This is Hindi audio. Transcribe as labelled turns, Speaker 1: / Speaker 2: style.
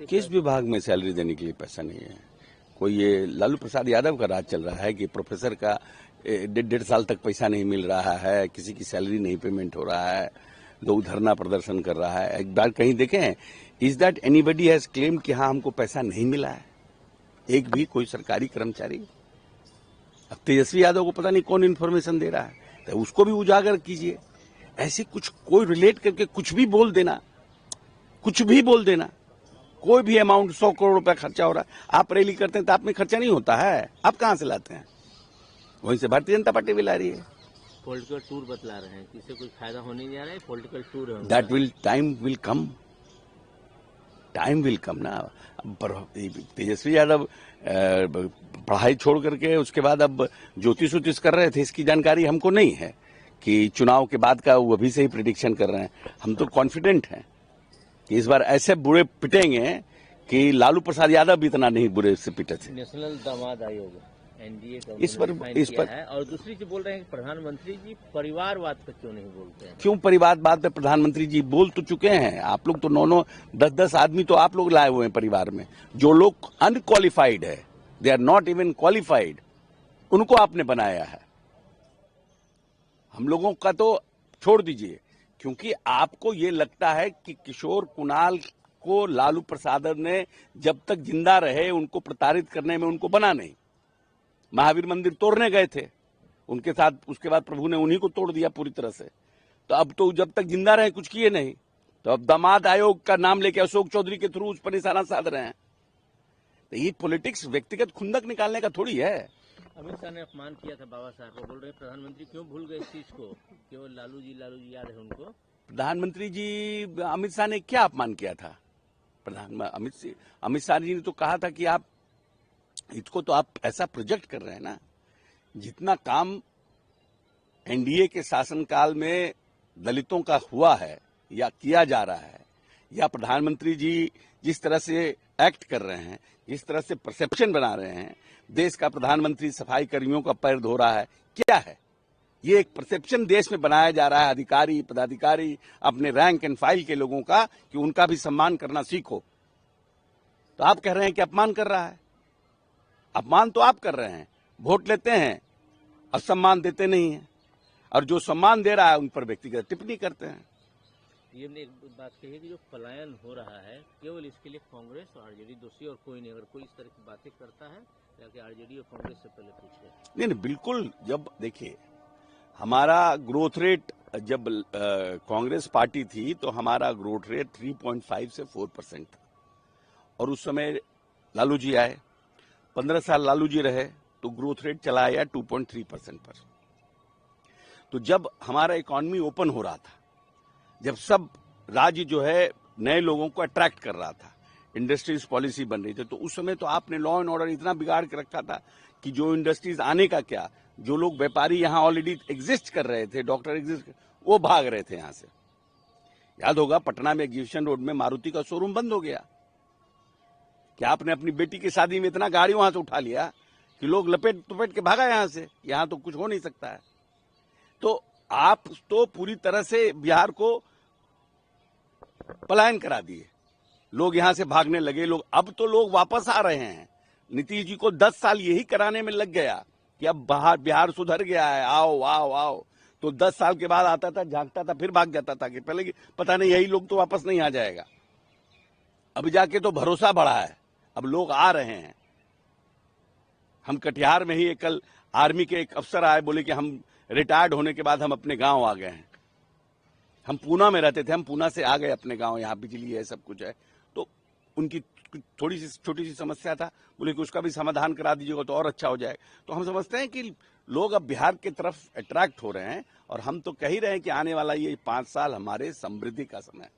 Speaker 1: किस विभाग में सैलरी देने के लिए पैसा नहीं है? कोई ये लालू प्रसाद यादव का राज चल रहा है कि प्रोफेसर का 1.5 साल तक पैसा नहीं मिल रहा है, किसी की सैलरी नहीं पेमेंट हो रहा है, लोग धरना प्रदर्शन कर रहा है। एक बार कहीं देखें, is that anybody has claim कि हाँ हमको पैसा नहीं मिला है? एक भी कोई सरकारी कर्मचारी? अब तेजस्वी यादव को पता नहीं कौन इन्फॉर्मेशन दे रहा है, तो उसको भी उजागर कीजिए। ऐसे कुछ कोई रिलेट करके कुछ भी बोल देना, कुछ भी बोल देना, कोई भी अमाउंट 100 करोड़ रुपया खर्चा हो रहा है, आप रैली करते हैं तो आप में खर्चा नहीं होता है, आप कहां से लाते हैं? वहीं से भारतीय जनता पार्टी भी ला रही है।
Speaker 2: पॉलिटिकल टूर बतला रहे हैं, इससे कुछ फायदा होने नहीं जा रहा है। पॉलिटिकल टूर है,
Speaker 1: that will time will come ना। तेजस्वी यादव पढ़ाई छोड़ करके उसके बाद अब ज्योतिष उतिष कर रहे थे, इसकी जानकारी हमको नहीं है कि चुनाव के बाद का वो अभी से ही प्रिडिक्शन कर रहे हैं। हम तो कॉन्फिडेंट हैं कि इस बार ऐसे बुरे पिटेंगे कि लालू प्रसाद यादव भी इतना नहीं बुरे से पिटे थे।
Speaker 2: नेशनल दामाद आयोग एनडीए का
Speaker 1: इस पर
Speaker 2: है। और दूसरी चीज बोल रहे हैं कि प्रधानमंत्री जी परिवारवाद पर क्यों नहीं बोलते हैं?
Speaker 1: क्यों परिवारवाद पे प्रधानमंत्री जी बोल तो चुके हैं। आप लोग तो 9-9, 10-10 आदमी तो आप लोग लाए हुए हैं परिवार में। जो लोग अनक्वालिफाइड है, they are not even qualified, उनको आपने बनाया है। हम लोगों का तो छोड़ दीजिए, क्योंकि आपको ये लगता है कि किशोर कुणाल को लालू प्रसाद ने जब तक जिंदा रहे उनको प्रताड़ित करने में उनको बना नहीं। महावीर मंदिर तोड़ने गए थे उनके साथ, उसके बाद प्रभु ने उन्हीं को तोड़ दिया पूरी तरह से। तो अब तो जब तक जिंदा रहे कुछ किए नहीं, तो अब दामाद आयोग का नाम लेके अशोक चौधरी के थ्रू उस पर निशाना साध रहे हैं। तो ये पॉलिटिक्स व्यक्तिगत खुंदक निकालने का थोड़ी है।
Speaker 2: अमित शाह ने अपमान किया था बाबा साहब को, बोल रहे प्रधानमंत्री क्यों भूल गए इस चीज को? केवल लालू जी याद है उनको।
Speaker 1: प्रधानमंत्री जी, अमित शाह ने क्या अपमान किया था? अमित शाह जी ने तो कहा था कि आप इसको तो आप ऐसा प्रोजेक्ट कर रहे हैं ना, जितना काम एनडीए के शासनकाल में दलितों का हुआ है या किया जा रहा है, या प्रधानमंत्री जी जिस तरह से एक्ट कर रहे हैं, जिस तरह से परसेप्शन बना रहे हैं, देश का प्रधानमंत्री सफाई कर्मियों का पैर धो रहा है, क्या है ये? एक परसेप्शन देश में बनाया जा रहा है, अधिकारी पदाधिकारी अपने रैंक एंड फाइल के लोगों का, कि उनका भी सम्मान करना सीखो। तो आप कह रहे हैं कि अपमान कर रहा है। अपमान तो आप कर रहे हैं, वोट लेते हैं और सम्मान देते नहीं हैं, और जो सम्मान दे रहा है उन पर व्यक्तिगत टिप्पणी करते हैं।
Speaker 2: ये हमने एक बात कही कि जो पलायन हो रहा है केवल इसके लिए कांग्रेस और आरजेडी दोषी और कोई नहीं। अगर कोई इस तरह की बातें करता है जाके आरजेडी और कांग्रेस से पहले पूछे।
Speaker 1: नहीं, बिल्कुल। जब देखिए हमारा ग्रोथ रेट, जब कांग्रेस पार्टी थी तो हमारा ग्रोथ रेट 3.5 से 4% था, और उस समय लालू जी आए, 15 साल लालू जी रहे तो ग्रोथ रेट चला आया 2.3% पर। तो जब हमारा इकोनॉमी ओपन हो रहा था, जब सब राज्य जो है नए लोगों को अट्रैक्ट कर रहा था, इंडस्ट्रीज पॉलिसी बन रही थी, तो उस समय तो आपने लॉ एंड ऑर्डर इतना बिगाड़ के रखा था कि जो इंडस्ट्रीज आने का क्या, जो लोग व्यापारी यहाँ ऑलरेडी एग्जिस्ट कर रहे थे, डॉक्टर एग्जिस्ट, वो भाग रहे थे यहाँ से। याद होगा पटना में एग्जीबिशन रोड में मारुति का शोरूम बंद हो गया। क्या आपने अपनी बेटी की शादी में इतना गाड़ी वहां से उठा लिया कि लोग लपेट के भागा यहां से? यहां तो कुछ हो नहीं सकता है। तो आप तो पूरी तरह से बिहार को पलायन करा दिए, लोग यहां से भागने लगे। लोग अब तो लोग वापस आ रहे हैं। नीतीश जी को 10 साल यही कराने में लग गया कि अब बिहार सुधर गया है, आओ आओ आओ। तो 10 साल के बाद आता था, झांकता था, फिर भाग जाता था कि पहले पता नहीं यही लोग तो वापस नहीं आ जाएगा। अब जाके तो भरोसा बढ़ा है, अब लोग आ रहे हैं। हम कटिहार में ही कल आर्मी के एक अफसर आए, बोले कि हम रिटायर्ड होने के बाद हम अपने गांव आ गए हैं। हम पूना में रहते थे, हम पूना से आ गए अपने गांव, यहाँ बिजली है, सब कुछ है। तो उनकी थोड़ी सी छोटी सी समस्या था, बोले कि उसका भी समाधान करा दीजिएगा तो और अच्छा हो जाएगा। तो हम समझते हैं कि लोग अब बिहार की तरफ अट्रैक्ट हो रहे हैं, और हम तो कह ही रहे हैं कि आने वाला ये 5 साल हमारे समृद्धि का समय है।